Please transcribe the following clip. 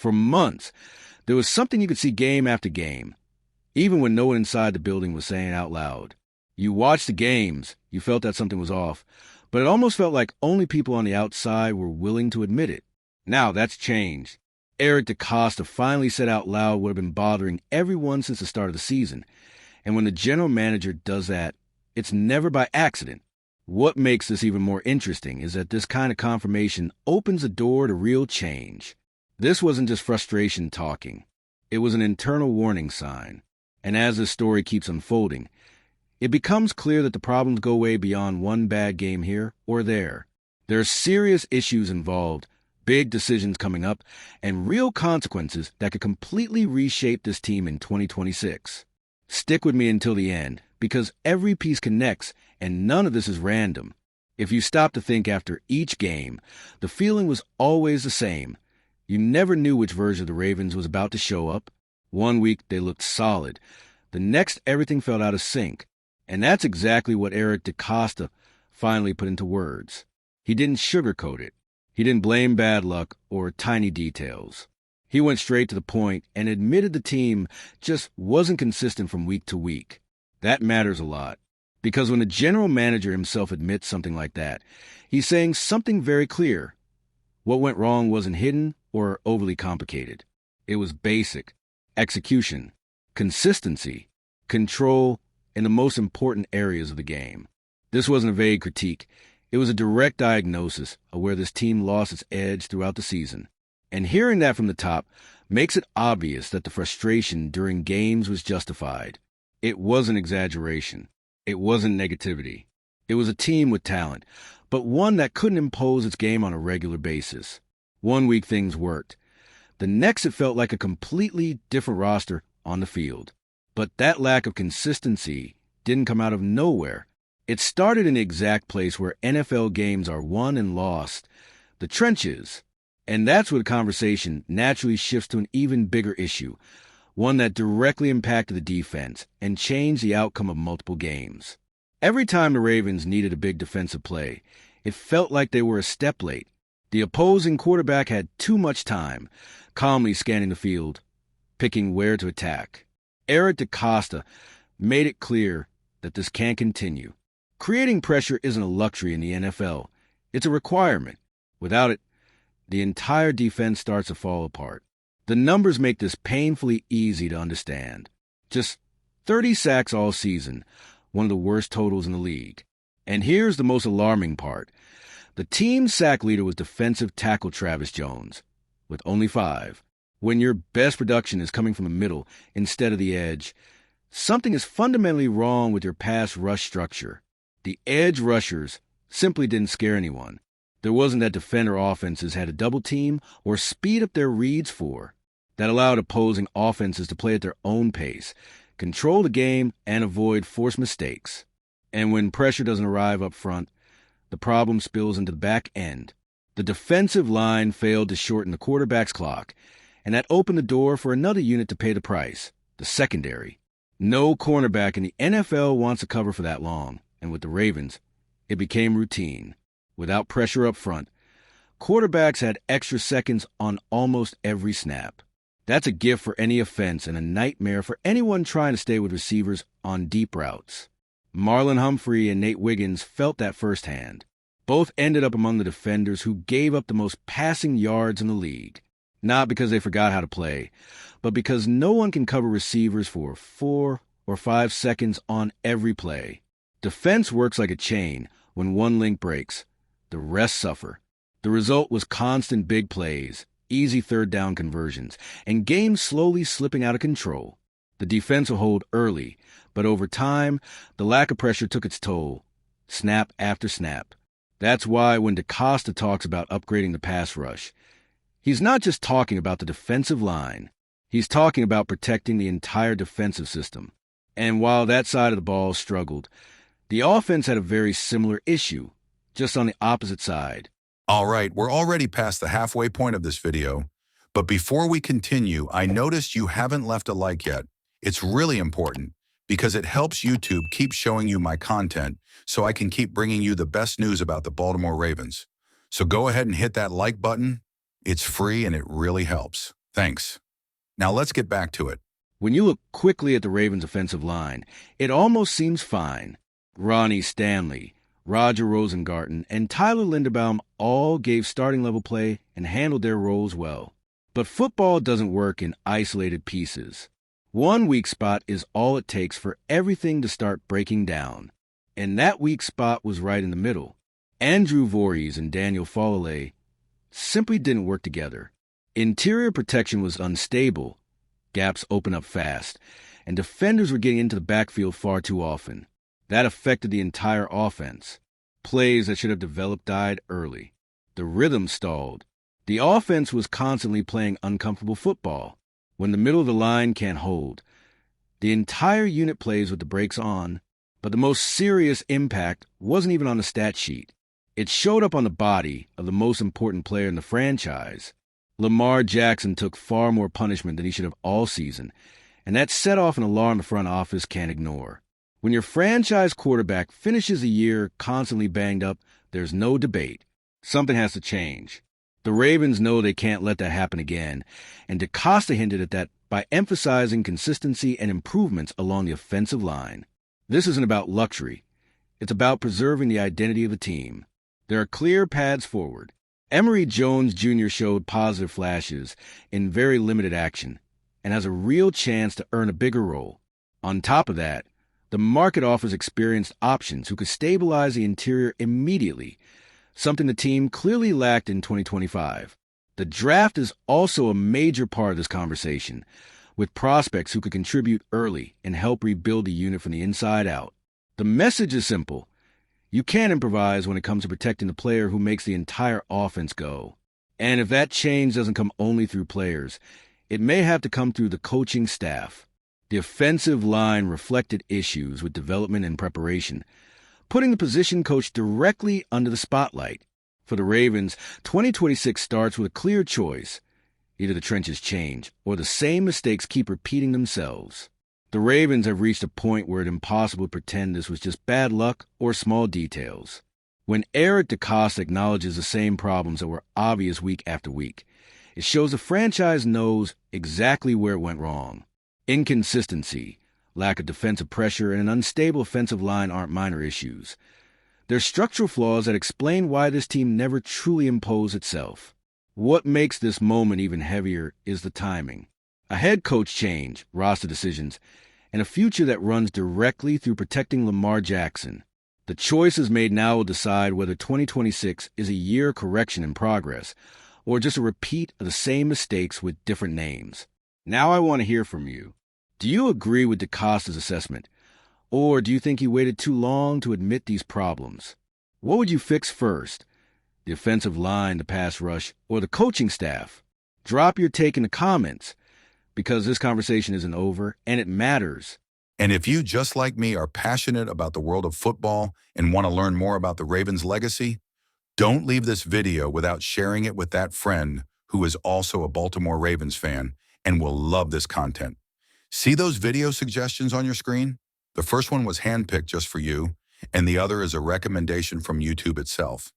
For months, there was something you could see game after game, even when no one inside the building was saying it out loud. You watched the games, you felt that something was off, but it almost felt like only people on the outside were willing to admit it. Now that's changed. Eric DeCosta finally said out loud what had been bothering everyone since the start of the season. And when the general manager does that, it's never by accident. What makes this even more interesting is that this kind of confirmation opens the door to real change. This wasn't just frustration talking. It was an internal warning sign. And as this story keeps unfolding, it becomes clear that the problems go way beyond one bad game here or there. There are serious issues involved, big decisions coming up, and real consequences that could completely reshape this team in 2026. Stick with me until the end, because every piece connects, and none of this is random. If you stop to think after each game, the feeling was always the same. You never knew which version of the Ravens was about to show up. One week they looked solid. The next, everything felt out of sync. And that's exactly what Eric DeCosta finally put into words. He didn't sugarcoat it. He didn't blame bad luck or tiny details. He went straight to the point and admitted the team just wasn't consistent from week to week. That matters a lot, because when the general manager himself admits something like that, he's saying something very clear. What went wrong wasn't hidden or overly complicated. It was basic: execution, consistency, control, in the most important areas of the game. This wasn't a vague critique. It was a direct diagnosis of where this team lost its edge throughout the season. And hearing that from the top makes it obvious that the frustration during games was justified. It wasn't exaggeration. It wasn't negativity. It was a team with talent, but one that couldn't impose its game on a regular basis. One week things worked. The next it felt like a completely different roster on the field. But that lack of consistency didn't come out of nowhere. It started in the exact place where NFL games are won and lost, the trenches. And that's where the conversation naturally shifts to an even bigger issue, one that directly impacted the defense and changed the outcome of multiple games. Every time the Ravens needed a big defensive play, it felt like they were a step late. The opposing quarterback had too much time, calmly scanning the field, picking where to attack. Eric DeCosta made it clear that this can't continue. Creating pressure isn't a luxury in the NFL. It's a requirement. Without it, the entire defense starts to fall apart. The numbers make this painfully easy to understand. Just 30 sacks all season, one of the worst totals in the league. And here's the most alarming part. The team's sack leader was defensive tackle Travis Jones, with only 5. When your best production is coming from the middle instead of the edge, something is fundamentally wrong with your pass rush structure. The edge rushers simply didn't scare anyone. There wasn't that defender offenses had a double team or speed up their reads for. That allowed opposing offenses to play at their own pace, control the game, and avoid forced mistakes. And when pressure doesn't arrive up front, the problem spills into the back end. The defensive line failed to shorten the quarterback's clock, and that opened the door for another unit to pay the price, the secondary. No cornerback in the NFL wants to cover for that long, and with the Ravens, it became routine. Without pressure up front, quarterbacks had extra seconds on almost every snap. That's a gift for any offense and a nightmare for anyone trying to stay with receivers on deep routes. Marlon Humphrey and Nate Wiggins felt that firsthand. Both ended up among the defenders who gave up the most passing yards in the league. Not because they forgot how to play, but because no one can cover receivers for 4 or 5 seconds on every play. Defense works like a chain. When one link breaks, the rest suffer. The result was constant big plays, easy third down conversions, and games slowly slipping out of control. The defense will hold early, but over time, the lack of pressure took its toll, snap after snap. That's why when DeCosta talks about upgrading the pass rush, he's not just talking about the defensive line. He's talking about protecting the entire defensive system. And while that side of the ball struggled, the offense had a very similar issue, just on the opposite side. All right, we're already past the halfway point of this video, but before we continue, I noticed you haven't left a like yet. It's really important because it helps YouTube keep showing you my content so I can keep bringing you the best news about the Baltimore Ravens. So go ahead and hit that like button. It's free and it really helps. Thanks. Now let's get back to it. When you look quickly at the Ravens' offensive line, it almost seems fine. Ronnie Stanley, Roger Rosengarten, and Tyler Linderbaum all gave starting-level play and handled their roles well. But football doesn't work in isolated pieces. One weak spot is all it takes for everything to start breaking down. And that weak spot was right in the middle. Andrew Voorhees and Daniel Falalay simply didn't work together. Interior protection was unstable, gaps opened up fast, and defenders were getting into the backfield far too often. That affected the entire offense. Plays that should have developed died early. The rhythm stalled. The offense was constantly playing uncomfortable football. When the middle of the line can't hold, the entire unit plays with the brakes on, but the most serious impact wasn't even on the stat sheet. It showed up on the body of the most important player in the franchise. Lamar Jackson took far more punishment than he should have all season, and that set off an alarm the front office can't ignore. When your franchise quarterback finishes a year constantly banged up, there's no debate. Something has to change. The Ravens know they can't let that happen again, and DeCosta hinted at that by emphasizing consistency and improvements along the offensive line. This isn't about luxury. It's about preserving the identity of the team. There are clear paths forward. Emory Jones Jr. showed positive flashes in very limited action and has a real chance to earn a bigger role. On top of that, the market offers experienced options who could stabilize the interior immediately, something the team clearly lacked in 2025. The draft is also a major part of this conversation, with prospects who could contribute early and help rebuild the unit from the inside out. The message is simple. You can't improvise when it comes to protecting the player who makes the entire offense go. And if that change doesn't come only through players, it may have to come through the coaching staff. The offensive line reflected issues with development and preparation, putting the position coach directly under the spotlight. For the Ravens, 2026 starts with a clear choice. Either the trenches change, or the same mistakes keep repeating themselves. The Ravens have reached a point where it's impossible to pretend this was just bad luck or small details. When Eric DeCosta acknowledges the same problems that were obvious week after week, it shows the franchise knows exactly where it went wrong. Inconsistency, lack of defensive pressure, and an unstable offensive line aren't minor issues. They're structural flaws that explain why this team never truly imposed itself. What makes this moment even heavier is the timing. A head coach change, roster decisions, and a future that runs directly through protecting Lamar Jackson. The choices made now will decide whether 2026 is a year of correction in progress, or just a repeat of the same mistakes with different names. Now I want to hear from you. Do you agree with DeCosta's assessment? Or do you think he waited too long to admit these problems? What would you fix first? The offensive line, the pass rush, or the coaching staff? Drop your take in the comments, because this conversation isn't over, and it matters. And if you, just like me, are passionate about the world of football and want to learn more about the Ravens' legacy, don't leave this video without sharing it with that friend who is also a Baltimore Ravens fan and will love this content. See those video suggestions on your screen? The first one was handpicked just for you, and the other is a recommendation from YouTube itself.